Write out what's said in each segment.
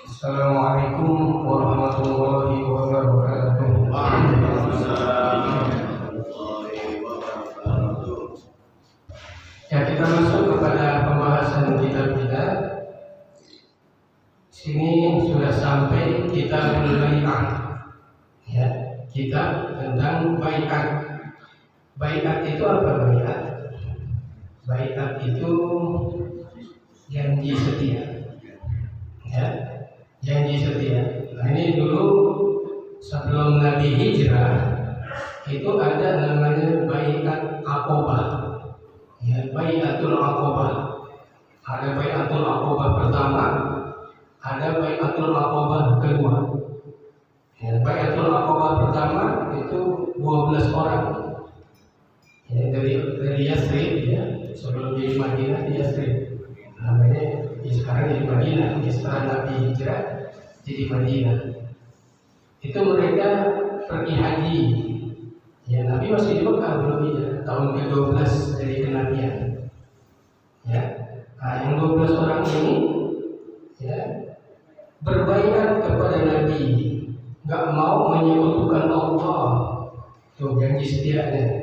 Assalamualaikum warahmatullahi wabarakatuh. Ya, kita masuk kepada pembahasan kitab kita. Sini sudah sampai kitabul bai'ah. Ya, kitab tentang bai'at. Bai'at itu apa bai'at? Bai'at itu janji setia. Ya, janji setia. Nah, ini dulu sebelum Nabi hijrah itu ada namanya bai'at Aqobah. Ya, bai'atul Aqobah. Ada bai'atul Aqobah pertama, ada bai'atul Aqobah kedua. Ya, bai'atul Aqobah pertama itu 12 orang. Ya, dari Yasrib, ya, sebelum di Madinah di Yasrib. Namanya sekarang jadi Madinah. Setelah Nabi hijrah jadi Madinah. Itu mereka pergi haji. Ya, Nabi masih di Mekah belum hijrah, tahun ke-12 dari kenabian. Ya, nah, yang 12 orang ini ya berbaikat kepada Nabi, nggak mau menyekutukan Allah. Itu janji setianya.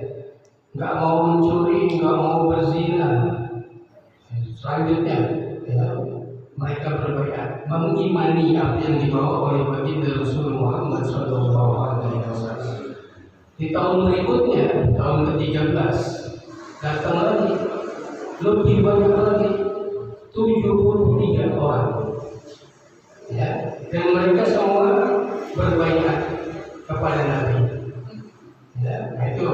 Nggak mau mencuri, nggak mau berzina. Selanjutnya, ya, mereka berbaikat mengimani apa yang dibawa oleh baginda Rasul Muhammad SAW. Di tahun berikutnya, tahun ke-13, datang lagi lebih banyak lagi 73 orang. Ya, dan mereka semua berbaikat kepada Nabi. Ya, itu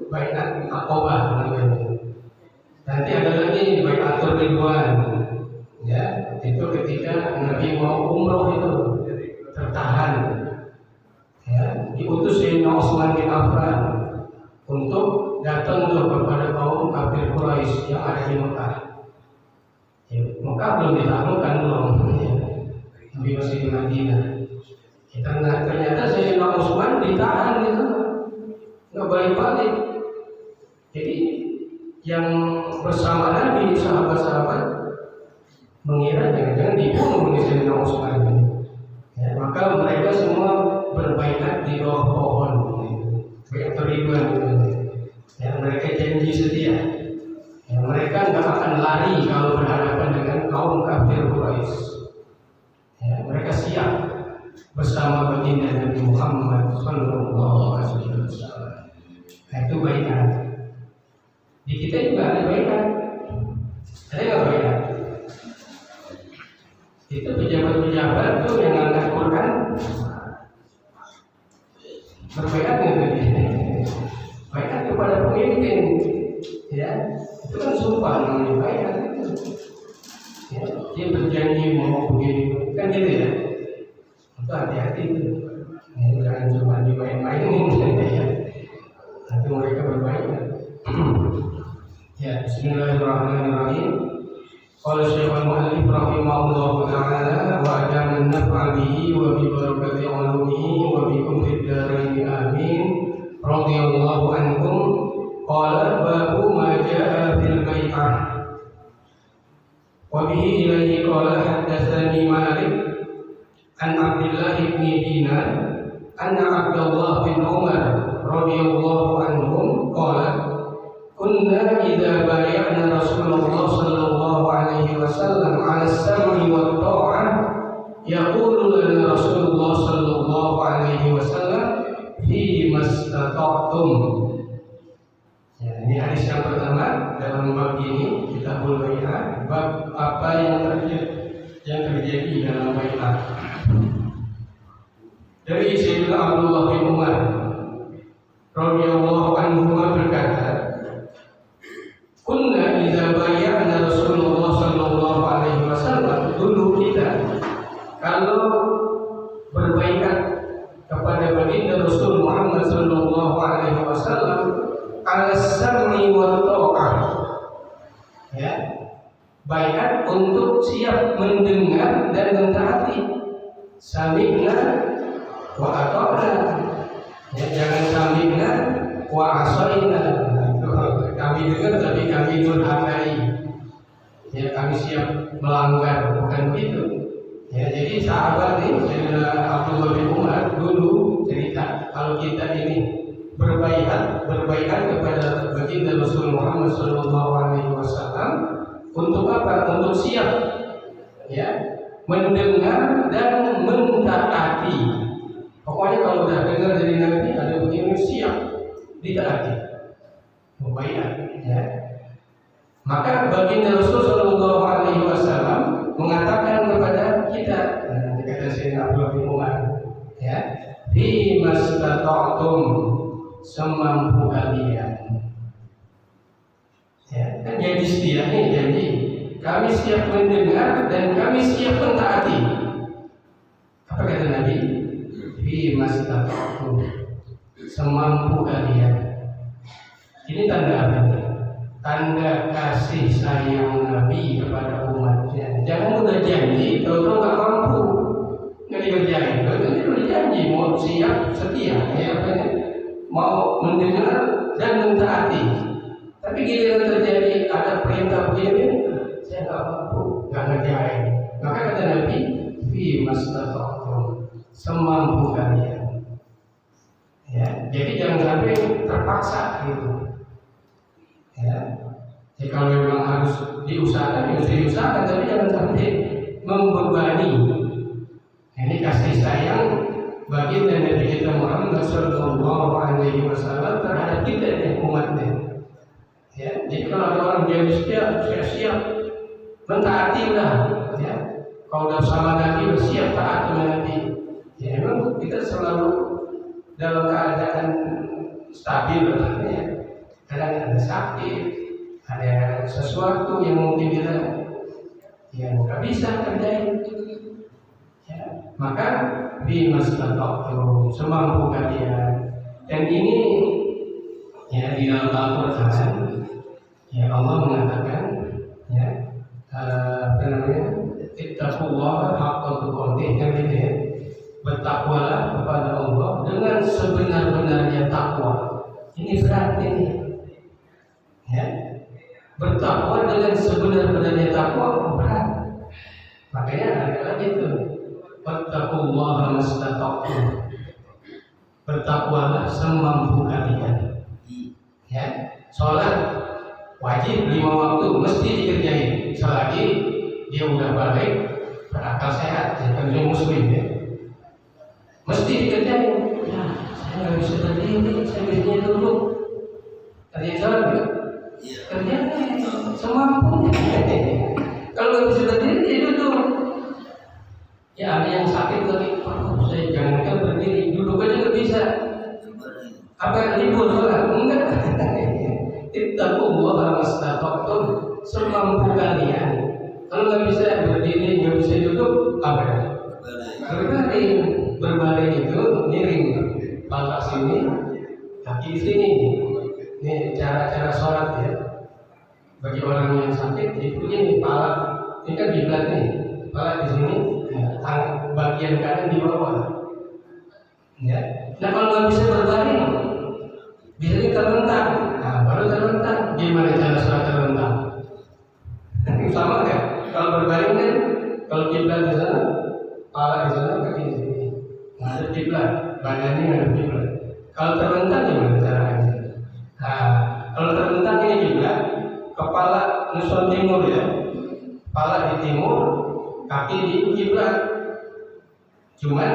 baikat Aqobah namanya. Nanti ada lagi bai'atul Ridwan. Ya, itu ketika Nabi mau umroh itu tertahan. Ya, diutus Sayyidina Utsman bin Affan untuk datang kepada kaum kafir Quraisy yang ada di Mekah. Ya, Mekah belum ditaklukkan belum. Ya, Nabi masih di Madinah. Ya, ternyata Sayyidina Utsman ditahan itu, nggak balik-balik. Jadi yang bersama Nabi, sahabat-sahabat mengira jangan-jangan dibunuh oleh Sayyidina Utsman. Ya, maka mereka semua berbaikat di bawah pohon, baiat Ridwan. Ya, mereka janji setia. Ya, mereka nggak akan lari kalau berhadapan dengan kaum kafir Quraisy. Ya, mereka siap bersama baginda Nabi Muhammad SAW. Nah, itu baikat. Di kita juga ada baikat. Ada nggak baikat? Itu pejabat-pejabat tuh yang angkat Quran berbaikat dengan baikat kepada pemimpin. Ya, itu kan sumpah namanya baikat itu. Ya, dia berjanji mau begini, kan gitu ya. Itu hati-hati itu. Ya, jangan cuma dimain-mainin ya. Nanti mereka berbaikat. Ya, bismillahirrahmanirrahim. Qala Syekhul Mu'allif rahimahullahu ta'ala wa adaman naf'a bihi wa bi barakati ulumihi wa bikum fid dharain amin. Radhiyallahu ankum. Qala babu ma jaa'a fil bai'ah. Wa bihi ilaihi qala haddatsani Malik an Abdullah bin Dinar anna Abdullah bin Umar radhiyallahu anhum qala kunna idza bay'ana Rasulullah sallallahu alaihi wasallam 'ala as-sam'i wat tha'ah yaqulu lana Rasulullah sallallahu alaihi wasallam fi mastata'tum. Ya, ini hadis yang pertama dalam bab ini, kitabul bai'ah, bab apa yang terjadi dalam bai'ah. Dari Sayyidina Abdullah bin Umar radhiyallahu anhu berkata, kunna idza bay'ana Rasulullah sallallahu alaihi wasallam, dulu kita kalau berbaikat kepada baginda Rasul Muhammad sallallahu alaihi wasallam al-sam'i wa ta'ah. Ya, baikat untuk siap mendengar dan mentaati. Sami'na wa ata'na. Ya, jangan sami'na wa asaina. Kami dengar tapi kami durhakai. Ya, kami siap melanggar, bukan begitu. Ya, jadi sahabat nih, Sayyidina Abdullah bin Umar dulu cerita kalau kita ini berbaikat kepada baginda Rasul Muhammad Sallallahu Alaihi Wasallam untuk apa? Untuk siap, ya, mendengar dan mentaati. Pokoknya kalau udah dengar dari Nabi ada begini siap ditaati, berbaikat, ya. Maka baginda Rasul Sallallahu Alaihi Wasallam mengatakan kepada kita, kata Sayyidina Abdullah bin Umar, ya, fi mastata'tum, semampu kalian. Ya, kan janji setia nih, janji kami siap mendengar dan kami siap mentaati. Apa kata Nabi? Fi mastata'tum, semampu kalian. Ini tanda apa? Tanda kasih sayang Nabi kepada umatnya. Jangan udah janji, kalau nggak mampu, nggak dikerjain. Kalau itu udah janji, mau siap, setia, ya apa ya? Mau mendengar dan mentaati. Tapi giliran terjadi ada perintah begini, saya nggak mampu, nggak ngerjain. Maka kata Nabi, fi mastata'tum, semampu kalian. Ya, jadi jangan sampai terpaksa gitu. Ya, jadi kalau memang harus diusahakan, harus diusahakan, tapi jangan sampai membebani. Ini kasih sayang baginda Nabi kita Muhammad Sallallahu Alaihi Wasallam terhadap kita dan umatnya. Ya, jadi kalau ada orang janji siap mentaati lah. Ya, kalau udah bersama Nabi siap taat sama Nabi. Ya, memang kita selalu dalam keadaan stabil, ya. Kadang ada sakit, ada sesuatu yang mungkin kita yang nggak bisa kerjain. Ya, maka di mastata'tum, semampu kalian. Dan ini ya di dalam Al-Quran, ya Allah mengatakan, ya apa namanya, ittaqullaha haqqa tuqatih, kan gitu ya. Bertakwalah kepada Allah dengan sebenar-benarnya takwa. Ini berat ini. Ya, bertakwa dengan sebenar-benarnya takwa berat. Makanya ada lagi itu, wattaqullaha mastata'tum, bertakwalah semampu kalian. Ya, sholat wajib 5 waktu mesti dikerjain selagi dia udah balik berakal sehat, ya kan dia muslim ya, mesti dikerjain. Ya, saya nggak bisa berdiri, saya biasanya duduk. Kerjain sholat nggak? Kerjanya semampunya. Kalau nggak bisa berdiri dia duduk. Ya ada yang sakit lagi, saya jangankan berdiri, duduk aja nggak bisa. Apa libur sholat? Enggak. Ittaqullaha mastata'tum, semampu kalian. Kalau nggak bisa berdiri, nggak bisa duduk, apa? Berbaring itu miring, pala sini, kaki sini. Ini cara-cara sholat ya. Bagi orang yang sakit itu ini pala, ini kan kiblat nih, pala di sini, tangan bagian kanan di bawah. Ya. Nah kalau nggak bisa berbaring, biasanya terlentang. Nah baru terlentang. Gimana cara sholat terlentang? Sama kan? Kalau berbaring kan, kalau kiblat di sana, pala di sana, kaki di sini. Nah ada kiblat, badannya ada kiblat. Kalau terlentang gimana caranya? Nah, kalau terlentang ini kiblat, kepala nusuk timur ya, kepala di timur, kaki di kiblat. Cuman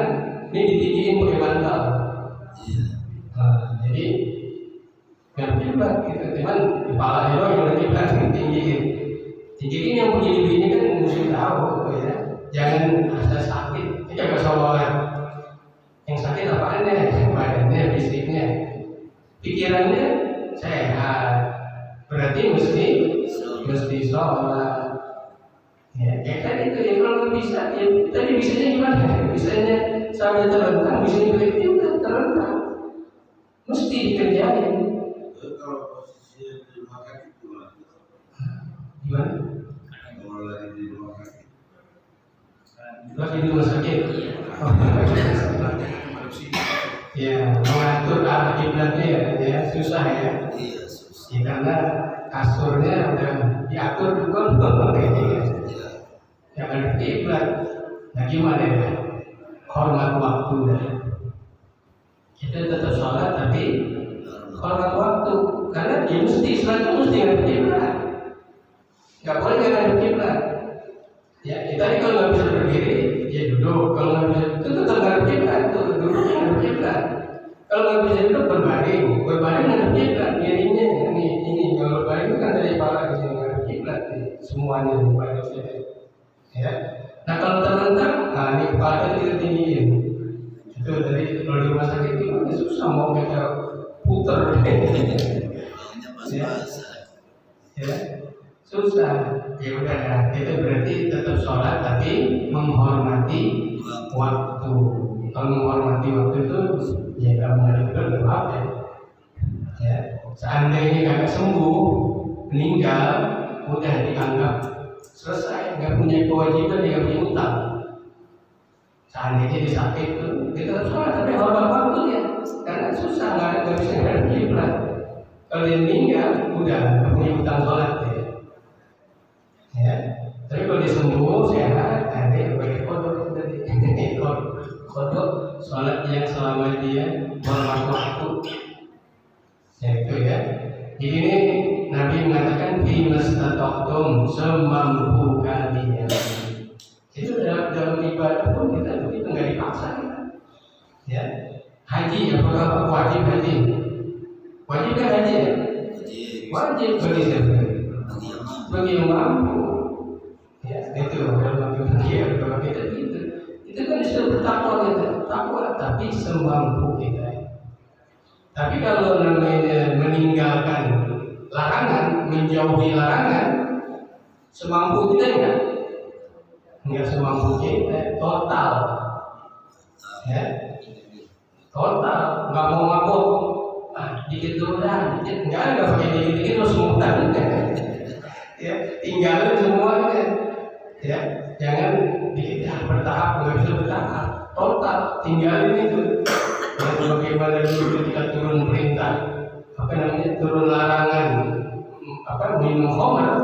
ini ditinggiin pakai bantal. Nah, jadi nggak kiblat gitu, cuman kepala itu yang ada kiblat ditinggiin. Tinggiin yang begini-begini kan mesti tahu ya, jangan ada sakit. Ini agak sholat. Yang sakit apaan ya? Badannya, fisiknya, pikirannya sehat, berarti mesti sholat. Ya, kayak tadi itu ya kalau nggak bisa, ya tadi bisanya gimana? Bisanya sambil terlentang, bisanya balik juga terlentang, mesti dikerjain. Kalau posisi di rumah sakit Gimana? Kalau lagi di rumah sakit. Lagi di rumah sakit. Ya, mengatur arah kiblatnya ya susah ya. Iya, susah. Ya karena kasurnya udah diatur juga belum ya. Yang ada kiblat. Nah gimana ya? Hormat waktu dah. Kita tetap sholat tapi hormat waktu. Karena dia mesti Islam itu mesti ngadep kiblat. Nggak boleh ngadep kiblat. Ya, kita kalau nggak bisa berdiri, ya duduk. Kalau nggak bisa itu tetap ngadep kiblat. Duduknya ngadep kiblat. Kalau nggak bisa duduk berbaring ngadep kiblat. Ini kalau berbaring itu kan dari kepala di sini ngadep kiblat. Semuanya pada sini. Ya. Nah kalau terlentang, nah ini kepala kita tinggiin. Itu dari kalau di rumah sakit itu susah mau kita puter. Ya, susah. Ya udah ya. Itu berarti tetap sholat tapi menghormati waktu. Kalau menghormati waktu itu, ya kalau nggak ada maaf ya. Ya, seandainya kagak sembuh, meninggal, udah dianggap selesai, nggak punya kewajiban, nggak punya utang. Seandainya disakit itu, kita sholat tapi hormat waktu ya, karena susah nggak bisa ngadep kiblat. Kalau dia meninggal, udah nggak punya utang sholat ya. Ya, tapi kalau dia sembuh, sehat, ada yang bagi kodok tadi, kodok sholat yang selama dia hormat waktu. Ya itu ya. Jadi ini Nabi mengatakan bimastata'tum semampu kalian. Itu dalam ibadah pun kita nggak dipaksa kita. Ya. Haji apakah wajib haji? Wajib kan haji ya? Wajib bagi siapa? Bagi yang mampu. Ya itu dalam pikir kalau kita gitu. Itu kan disuruh bertakwa kita, takwa tapi semampu kita. Tapi kalau namanya meninggalkan larangan, menjauhi larangan, semampu kita enggak semampu kita, total, ya, total, nggak mau mabuk, dikit dulu dah, dikit, nggak pakai dikit terus muntah, ya, tinggalin semuanya, ya, jangan dikit bertahap, nggak bisa bertahap, total, tinggalin itu. Dan bagaimana dulu ketika turun perintah, turun larangan, minum khamar,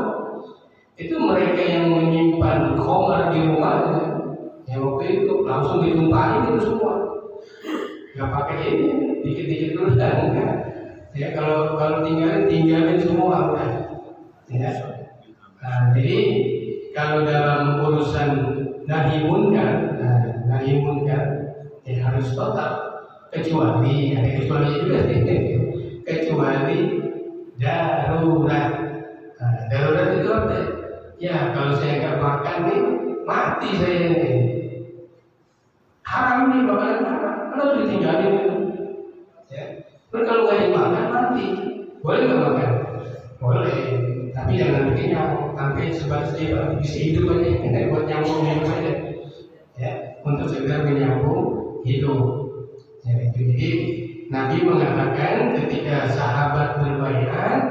itu mereka yang menyimpan khamar di rumahnya, ya waktu itu langsung ditumpahin itu semua, nggak pakai ini, dikit-dikit dulu dan enggak, ya kalau tinggalin semua udah, ya. Nah, jadi kalau dalam urusan nahi munkar, ya harus total. Kecuali ada kecuali juga kecuali darurat. Darurat itu apa? Ya kalau saya nggak makan nih mati saya nih. Haram nih bakalan haram. Kalau ditinggalin itu, ya. Terus kalau nggak dimakan mati. Boleh nggak makan? Boleh. Tapi jangan bikin nyamuk. Sampai sebatas dia bisa hidup aja. Kita buat nyamuk hidup aja. Ya, untuk segera menyambung hidup. Ya, jadi Nabi mengatakan ketika sahabat berbaiat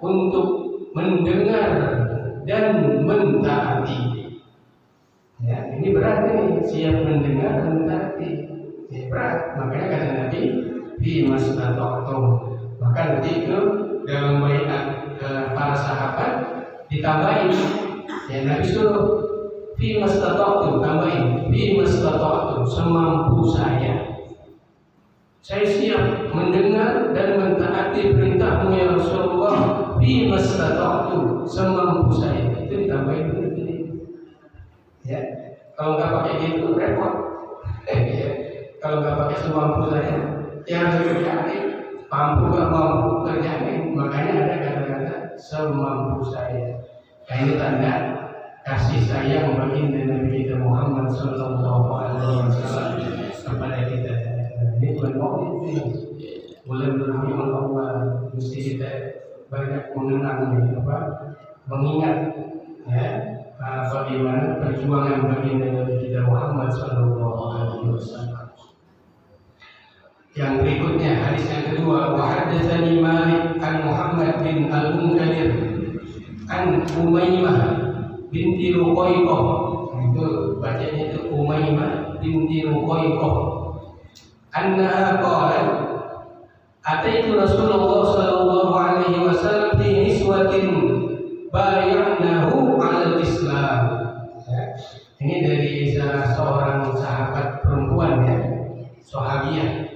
untuk mendengar dan mentaati. Ya, ini berat nih, siap mendengar dan mentaati. Ya, berat. Makanya kata Nabi, bimastata'tum. Maka nanti itu dalam baiat para sahabat ditambahin. Ya, Nabi suruh bimastata'tum, tambahin bimastata'tum, semampu saya. Saya siap mendengar dan mentaati perintahmu ya Rasulullah bimastata'tu, semampu saya. Itu ditambahin dulu ini. Ya, kalau nggak pakai itu repot. Ya. Kalau nggak pakai semampu saya, ya harus terjamin. Mampu nggak mampu terjamin. Makanya ada kata-kata semampu saya. Nah, ini tanda kasih sayang baginda Nabi kita Muhammad Sallallahu Alaihi Wasallam kepada kita. Ini bulan Maulid ini, bulan berhubungan Allah, mesti kita banyak mengenang mengingat ya bagaimana perjuangan baginda Nabi kita Muhammad Sallallahu Alaihi Wasallam. Yang berikutnya hadis yang kedua, wa haddatsani Malik an Muhammad bin Al-Munkadir an Umaymah binti Ruqayyah. Itu bacanya itu Umaymah binti Ruqayyah. Annaha qalat ataitu Rasulullah sallallahu alaihi wasallam fi niswatin bay'nahu 'ala al-Islam. Ini dari salah seorang sahabat perempuan ya, sahabiah,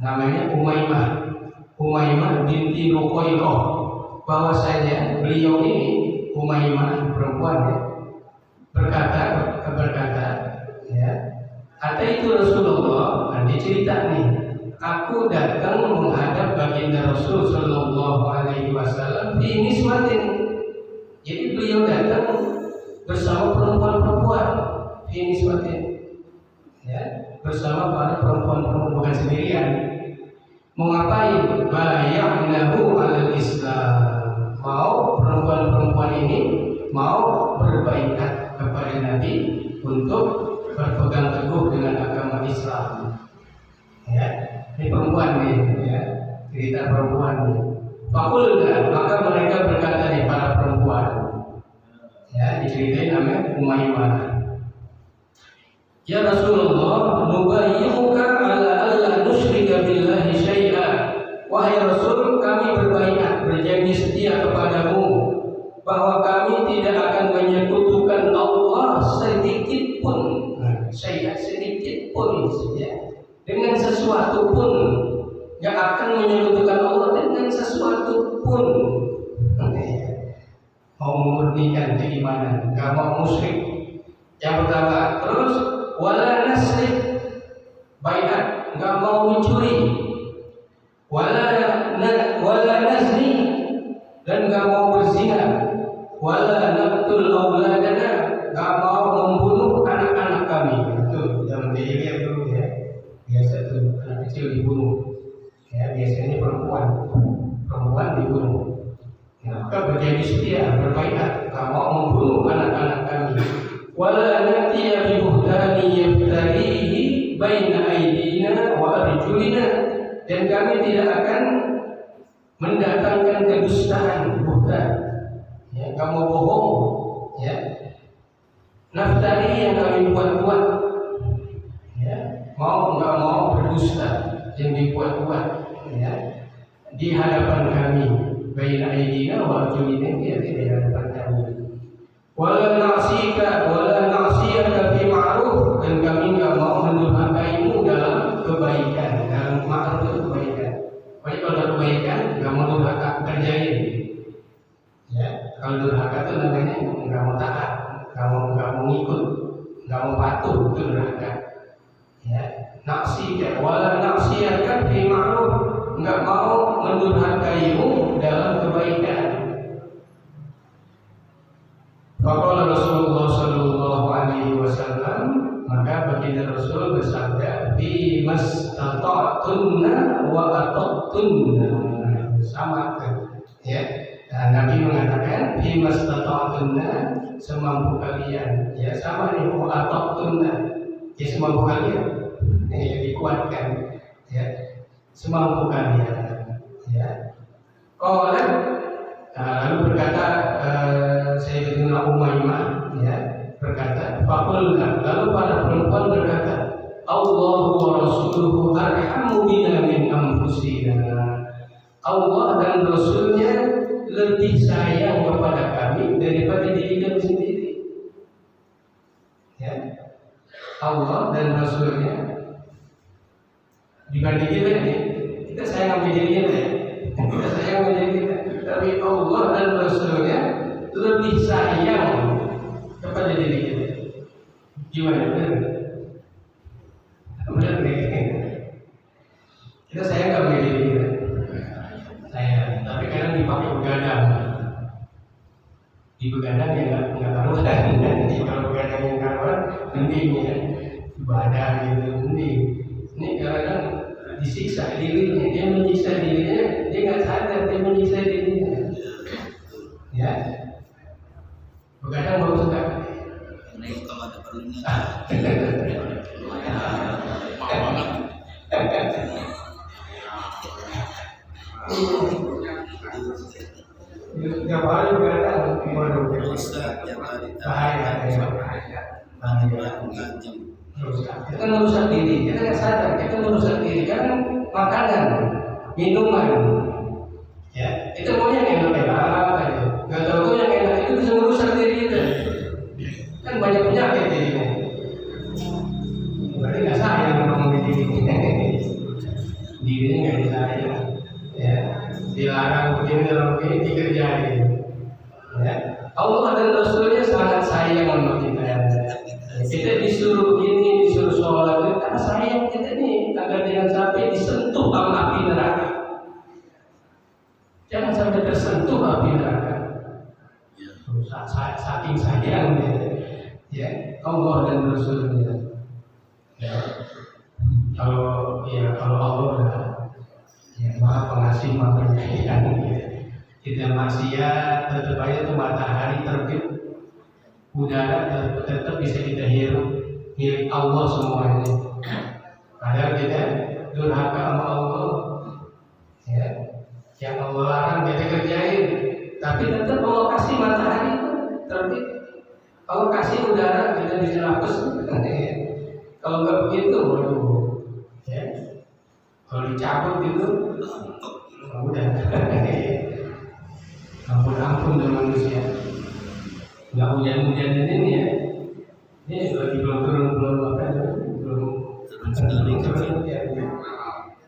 namanya Umaymah binti Ruqayyah. Bahwasanya beliau ini Umaymah perempuan ya, berkata ya, ataitu Rasulullah. Dia cerita nih, aku datang menghadap baginda Rasul Sallallahu Alaihi Wasallam di niswatin. Jadi beliau datang bersama perempuan-perempuan di niswatin, ya, bersama para perempuan-perempuan, bukan sendirian. Mau ngapain? Bay'nahu alal Islam. Mau perempuan-perempuan ini mau berbaikat kepada Nabi untuk berpegang teguh dengan agama Islam. Ya, ini perempuan nih, ya, cerita perempuan nih. Fakulna, maka mereka berkata nih para perempuan, ya, diceritain namanya Umaymah. Ya Rasulullah, nubayyi'uka ala alla nusyrika billahi syai'a. Wahai Rasul, kami berbaikat, berjanji setia kepadamu bahwa kami tidak akan menyekutukan Allah sedikit pun, sedikit pun, ya, dengan sesuatu pun. Gak akan menyekutukan Allah dengan sesuatu pun. Mau memurnikan keimanan, gak mau musyrik. Yang pertama, terus wala nasrik, baiat, gak mau mencuri. Wala nazni, dan gak mau berzina. Wala naqtul auladana, gak mau membunuh anak-anak kami. Itu zaman jahiliyah dulu ya. Biasa tuh anak kecil dibunuh. Ya, biasanya perempuan dibunuh. Ya, maka berjanji setia, berbaikat, gak mau membunuh anak-anak kami. Wala natiya bi buhtani yaftarihi baina aydina wa arjulina, dan kami tidak akan mendatangkan kedustaan, buhtan. Ya, kamu bohong, ya. Naftari yang kami buat-buat, ya. Mau nggak mau berdusta yang dibuat-buat, ya, di hadapan kami. Baina aydina wa arjulina, ya, di hadapan kami. Wala na'siyaka fi ma'ruf, dan kami nggak mau mendurhakaimu dalam kebaikan. Dalam ma'ruf itu kebaikan. Pokoknya kalau ada kebaikan nggak mau durhaka, kerjain. Ya, kalau durhaka itu namanya nggak mau taat, nggak mau ngikut, nggak mau patuh, itu durhaka. Ya, wala na'siyaka fi ma'ruf, nggak mau mendurhakaimu dalam kebaikan. Faqala Rasulullah sallallahu alaihi wasallam, maka baginda Rasul bersabda, "Fi mastata'tunna wa ata'tunna." Sama kan? Ya. Nah, Nabi mengatakan, "Fi mastata'tunna," semampu kalian. Ya, sama nih, wa ata'tunna. Ya, semampu kalian. Ya, dikuatkan. Ya. Semampu kalian. Ya. Lalu berkata Sayyidatina Umaymah, ya, berkata, faqulna, lalu para perempuan berkata, Allahu wa rasuluhu arhamu bina min anfusina. Allah dan Rasulnya lebih sayang kepada kami daripada diri kami sendiri. Ya. Allah dan Rasulnya dibanding kita ini, kita sayang sama diri kita ya. Kita sayang sama diri kita. Tapi Allah dan Rasulnya lebih sayang kepada diri kita. Gimana? Benar nih. Kita sayang kepada diri kita. Sayang. Tapi kadang dipakai begadang. Di begadang ya nggak karuan. Jadi kalau begadang yang karuan, mending ya ibadah gitu, mending. Ini kadang disiksa dirinya, dia menyiksa dirinya, dia nggak sadar dia menyiksa dirinya. Ya, begadang bagus nggak? Ini kalau ada perlunya. Tiap hari begadang, waduh, bahaya. Kita merusak diri, kita nggak sadar, kita merusak diri karena makanan, minuman, ya, itu maunya yang enak aja, nggak tahu yang enak itu bisa merusak diri kita. Kan banyak penyakit diri Allah dan Rasulnya sangat sayang sama kita. Kita disuruh begini, disuruh sholat, karena sayang kita nih agar jangan sampai disentuh sama api neraka. Jangan sampai tersentuh api neraka. Saking sayang ya Allah dan Rasulnya. Ya. Kalau Allah udah ya maha pengasih maha penyayang ya. Tidak maksiat, tetap aja tuh matahari terbit, udara tetap bisa kita hirup, milik Allah semuanya. Padahal kita durhaka sama Allah, ya, yang Allah larang kita kerjain, tapi tetap Allah kasih matahari terbit, Allah kasih udara kita bisa nafas. Kalau nggak begitu, waduh, ya, kalau dicabut gitu, udah. Ampun dengan manusia. Nggak hujan-hujan ini ya. Ini lagi belum turun ya.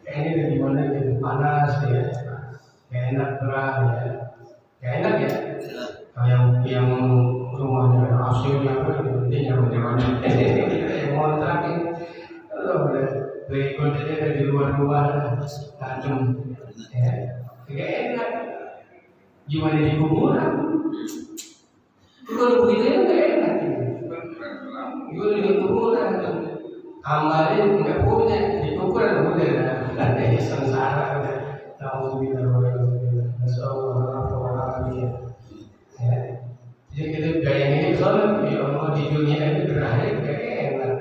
Kayaknya dari mana gitu panas ya. Kayak enak gerah ya. Kayak enak ya. Yang rumahnya ada AC-nya apa dia nyaman-nyaman. Yang kontrakin kalau udah berikutnya dari luar rumah tajam ya. Kayak enak. Gimana di kuburan? Kalau begitu ya nggak enak. Gimana di kuburan? Amalin nggak punya di kuburan udah ada sengsara udah tahu bila Masya ya. Jadi kita bayangin soalnya ya Allah di dunia ini berakhir kayak enak.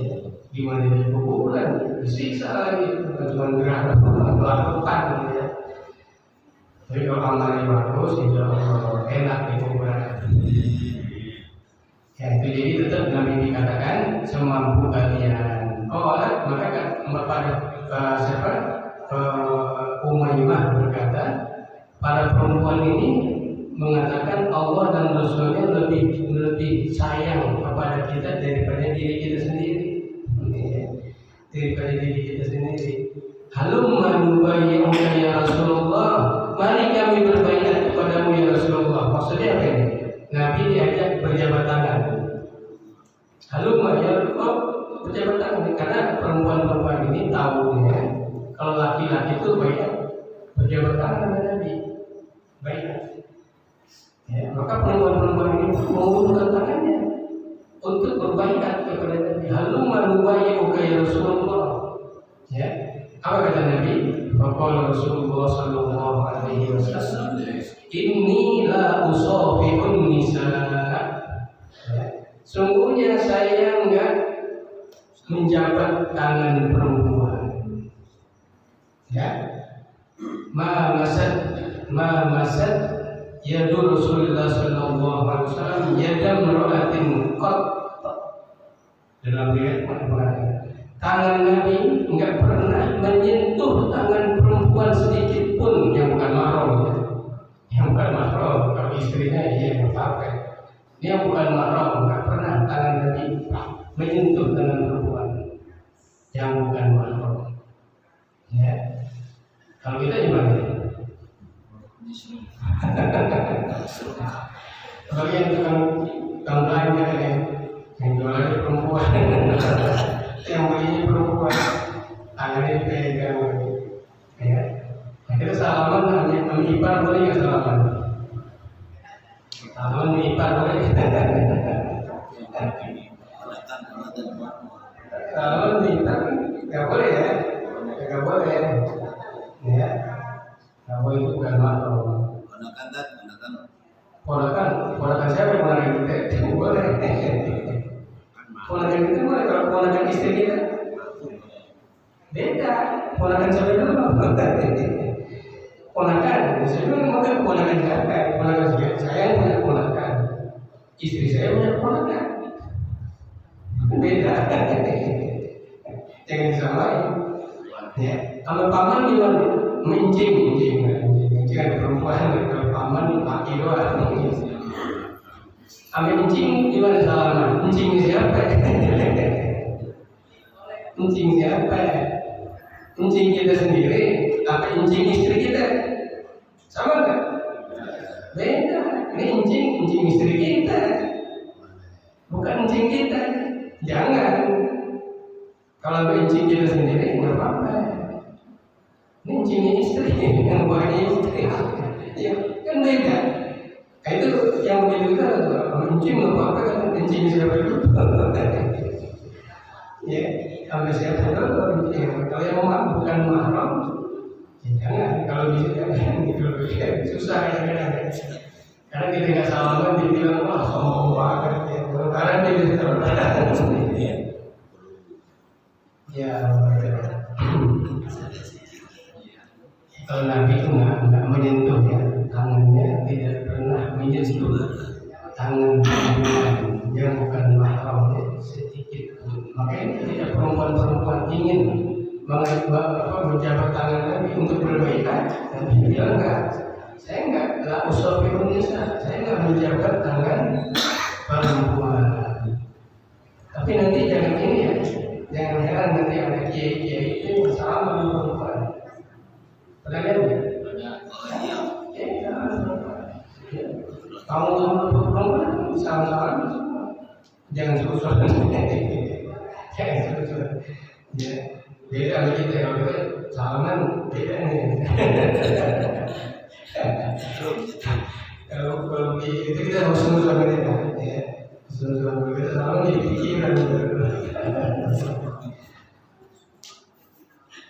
Ya. Gimana di kuburan? Disiksa lagi, cuma gerah melakukan ya. Jadi kalau amalnya bagus, insya Allah enak di kuburan. Ya itu jadi tetap Nabi dikatakan semampu kalian. Maka kan pada Umayyah berkata, para perempuan ini mengatakan Allah dan Rasulnya lebih sayang kepada kita daripada diri kita sendiri. Daripada diri kita sendiri. Halumma nubayyi'uka ya Rasulullah, mari kami berbaikat kepadamu ya Rasulullah. Maksudnya apa ini? Nabi diajak berjabat tangan. Halumma ya Rasulullah, berjabat tangan. Karena perempuan-perempuan ini tahu ya, kalau laki-laki itu baikat berjabat tangan dengan Nabi. Baikat. Ya, maka perempuan-perempuan ini mengulurkan tangannya untuk berbaikat kepada Nabi. Halumma nubayyi'uka ya Rasulullah. Ya. Apa kata Nabi? Faqala Rasulullah sallallahu alaihi wasallam, "Inni la usafi'un nisaa." Sungguhnya saya enggak menjabat tangan perempuan. Ya. Ma masad yadu Rasulullah sallallahu alaihi wasallam yadam ra'atin qat. Dalam riwayat mengatakan tangan Nabi enggak pernah menyentuh tangan perempuan sedikit pun yang bukan mahram ya. Yang bukan mahram, kalau istrinya iya pakai. Yang bukan mahram enggak pernah tangan Nabi menyentuh tangan perempuan yang bukan mahram. Ya. Kalau kita gimana? Kalau yang tukang belanja kan yang jualan perempuan. Yang belinya perempuan, tangannya dipegang, ya. Kita salaman sama ipar boleh nggak salaman? Salaman ipar boleh? Salaman ipar nggak boleh ya? Nggak boleh, ya. Nggak boleh itu bukan makro. Ponakan siapa yang ponakan kita? Tidak boleh. Ponakan itu boleh, kalau ponakan istri kita beda. Ponakan siapa dulu? Ponakan, saya bilang makan ponakan siapa? Ponakan saya punya ponakan, istri saya punya ponakan, beda. Jangan disamain. Ya, kalau paman gimana? Mencing ada perempuan, kalau paman laki doang. Ambil encing gimana salaman? Encing siapa? Encing siapa? Encing kita sendiri apa encing istri kita? Sama nggak? Beda. Ini encing istri kita, bukan encing kita. Jangan. Kalau encing kita sendiri nggak apa-apa. Ini encingnya istri, yang buahnya istri. Ya, kan beda. Itu yang begitu kan, encing nggak apa-apa kan, encing siapa dulu? Ya, kalau siapa dulu? Kalau yang bukan mahram, jangan. Kalau bisa jangan gitu, susah ya. Karena kita nggak salaman, dibilang wah sombong banget ya. Karena dia bisa terlalu. Ya, kalau Nabi itu nggak menyentuh ya, tangannya tidak pernah menyentuh tangan yang bukan mahram sedikit. Makanya ketika perempuan-perempuan ingin menjabat tangan Nabi untuk berbaikat, Nabi bilang enggak. Saya enggak, la usafirun nisa, saya enggak menjabat tangan perempuan. Tapi nanti jangan ini ya, jangan heran nanti ada kiai-kiai itu sama dengan perempuan. Pernah lihat nggak? Kamu perempuan sama-sama, jangan susah. Jangan susah. Ya, beda sama kita kalau kita salaman beda nih. Kalau itu kita harus sama mereka, ya. Sama kita salaman jadi pikiran.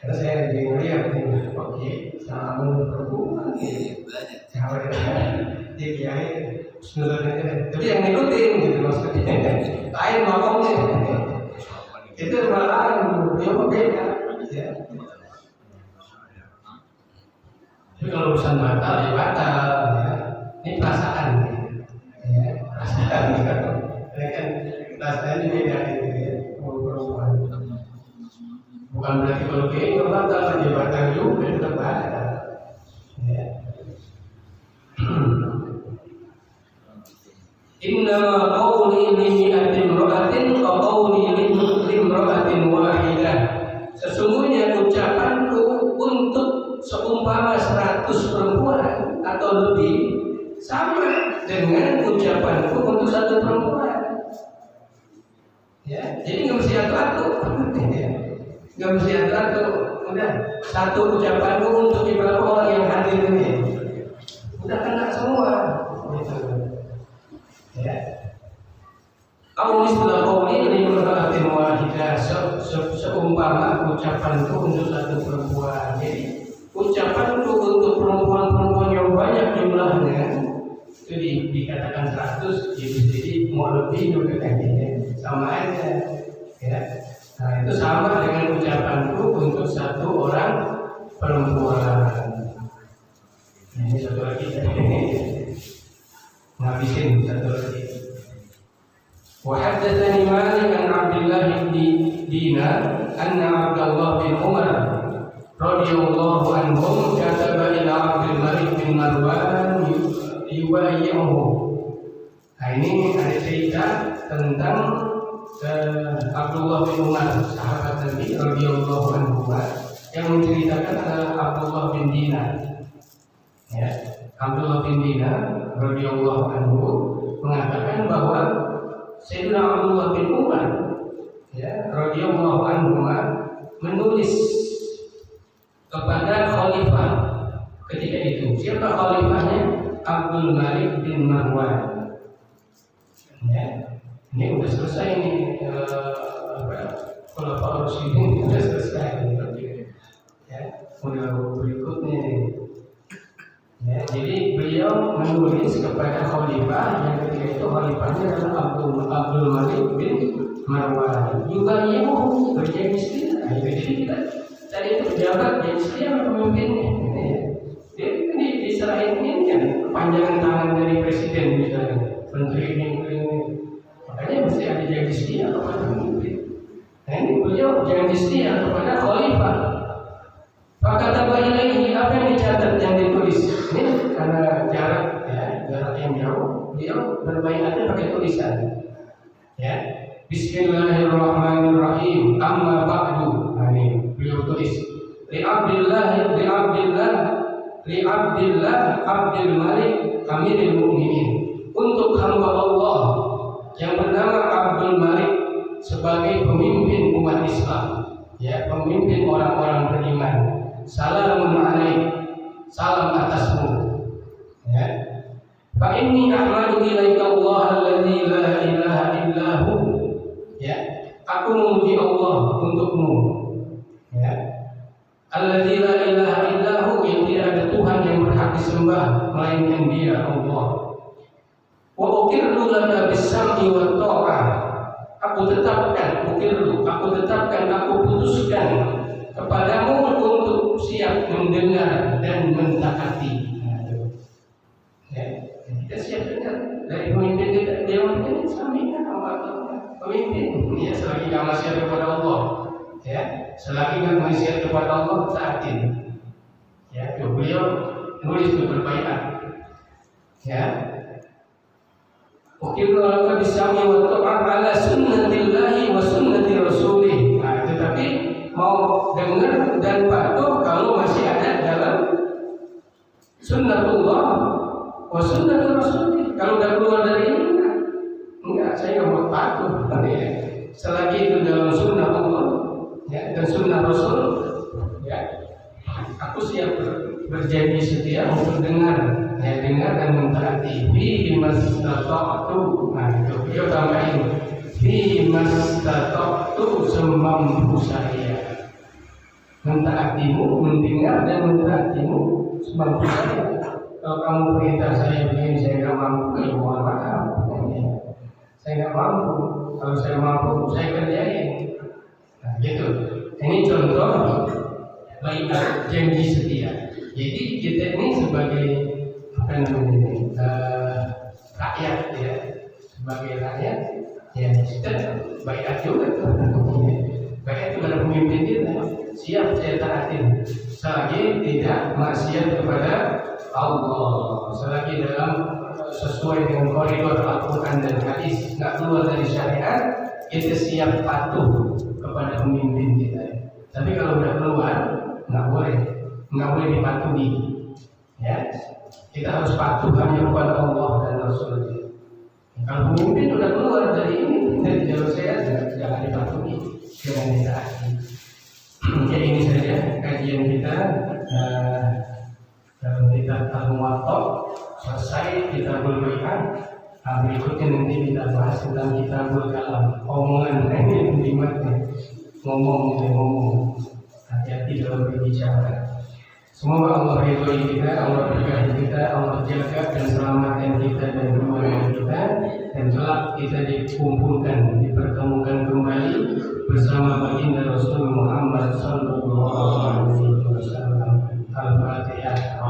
Karena saya lagi melihat nih, oke, salaman perempuan, sahabat dia kiai, sebenarnya. Tapi yang ngikutin gitu maksudnya, lain makomnya. Itu malah dia beda. Ya. Tapi kalau urusan batal ya batal, ya. Ini perasaan, ya. Perasaan kan, perasaan ini beda gitu ya. Perempuan. Bukan berarti kalau kiai nggak batal, dia batal juga tetap batal. Ya. Innama qawli limi'atin ro'atin wa qawli limro'atin wahidah. Sesungguhnya ucapanku untuk seumpama 100 perempuan atau lebih sama dengan ucapanku untuk 1 perempuan. Ya, jadi nggak mesti atu-atu. Nggak mesti atu-atu. Udah, 1 ucapanku untuk beberapa orang yang hadir ini. Udah kena semua. Gitu. Ya. Aku istilah qawli limra'atin wahidah, seumpama ucapanku untuk 1 perempuan. Jadi ucapanku untuk perempuan-perempuan yang banyak jumlahnya itu dikatakan 100, jadi mau lebih juga kayaknya sama aja. Ya. Nah itu sama dengan ucapanku untuk 1 orang perempuan. Ini 1 lagi. Ngabisin 1 lagi. Wa haddatsani Malik an Abdullah bin Dinar anna Abdullah bin Umar radhiyallahu anhum kataba ila Abdul Malik bin Marwan yubayyi'uhu. Nah ini ada cerita tentang Abdullah bin Umar, sahabat Nabi radhiyallahu anhu, yang menceritakan adalah Abdullah bin Dinar. Ya, Abdullah bin Dinar radhiyallahu anhu mengatakan bahwa Sayyidina Abdullah bin Umar, ya, radhiyallahu anhu menulis kepada khalifah ketika itu. Siapa khalifahnya? Abdul Malik bin Marwan. Ya, ini udah selesai nih. Khulafaur Rasyidin udah selesai. Ya, udah berikutnya nih. Ya, jadi beliau menulis kepada khalifah yang ketika itu khalifahnya adalah Abdul Malik bin Marwan. Juga ia mau berjanji setia. Jadi kita tadi itu pejabat jadi setia pemimpinnya. Dia ini diserahin ini kan panjangan tangan dari presiden misalnya, menteri ini. Makanya mesti ada janji setia kepada pemimpin. Nah ini beliau janji setia kepada khalifah. Kata ini apa yang dicatat yang ditulis ini karena jarak yang jauh, beliau berbaiatnya pakai tulisan. Ya, Bismillahirrahmanirrahim. Amma ba'du. Nah ini beliau tulis li Abdul Malik Amirul Mukminin. memimpin orang-orang beriman. Salamun alaik, salam atasmu. Ya. Fa inni ahmadu ilaika Allah alladzi la ilaha illa hu. Ya. Aku memuji Allah untukmu. Ya. Alladzi la ilaha illa hu, yang tidak ada Tuhan yang berhak disembah melainkan Dia, Allah. Wa uqirru laka bis-sam'i wat tha'ah. Aku tetapkan, aku putuskan kepadamu untuk siap mendengar dan mentaati. Ya, kita siap dengar dari pemimpin kita. Dia mungkin sampaikan pemimpin. Ya, selagi kamu maksiat kepada Allah, ya, selagi kamu maksiat kepada Allah, taatin. Ya, beliau nulis itu berbaikat. Ya. Ukirna laka bisami wa ta'at ala sunnatillahi wa sunnati rasulih. Nah, tetapi mau dengar dan patuh kalau masih ada dalam sunnatullah wa sunnati rasulih. Kalau udah keluar dari ini, enggak, saya nggak mau patuh. Selagi itu dalam sunnatullah, ya, dan sunnah rasul, ya, aku siap berjanji setia untuk dengar dan mentaati. Fi mastata'tu. Nah, itu beliau tambahin, fi mastata'tu, semampu saya. Mentaatimu, mendengar dan mentaatimu semampu saya. Kalau kamu perintah saya begini, saya nggak mampu, ya mohon maaf. Saya nggak mampu. Kalau saya mampu, saya kerjain. Nah, gitu. Ini contoh baikat janji setia. Jadi kita ini sebagai rakyat, ya, sebagai rakyat, ya, kita baikat juga tuh. Baikat kepada pemimpin kita, siap saya taatin selagi tidak maksiat kepada Allah, selagi dalam sesuai dengan koridor Al-Quran dan hadis, nggak keluar dari syariat, kita siap patuh kepada pemimpin kita. Tapi kalau udah keluar, nggak boleh dipatuhi. Ya, kita harus patuh hanya kepada Allah dan Rasulnya. Kalau pemimpin udah keluar dari ini, dari jalur saya, jangan dipatuhi, jangan ditaati. Jadi ini saja kajian kita dalam kitab Al-Muwatta. Selesai kitabul bai'ah. Berikutnya nanti kita bahas tentang kitabul kalam. Omongan ini kalimatnya, ngomong. Hati-hati dalam berbicara. Semoga Allah ridhoi kita, Allah berkahi kita, Allah jaga dan selamatkan kita dan keluarga kita, dan kelak kita dikumpulkan, dipertemukan kembali bersama baginda Rasul Muhammad sallallahu alaihi wasallam. Al-Fatihah.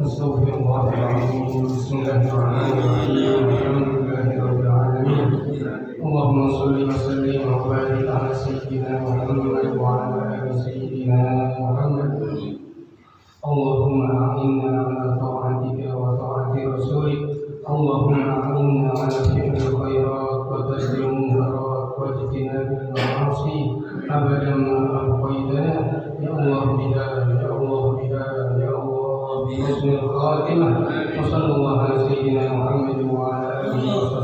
Astagfirullahaladzim. Bismillahirrahmanirrahim. Alhamdulillahirrahmanirrahim. Allahumma salli wa sallim wa barik ala sayyidina Muhammad wa ala ali sayyidina Muhammad. Allahumma a'inna ala ta'atika wa ta'ati rasulik. Allahumma a'inna ala fi'lil khairat wa tarkil munkarat wa ijtinabil ma'asi abadan ma abqaitana. Ya Allah biha, ya Allah biha, ya Allah بحسن الخاتمة. وصلى الله على سيدنا محمد وعلى آله وصحبه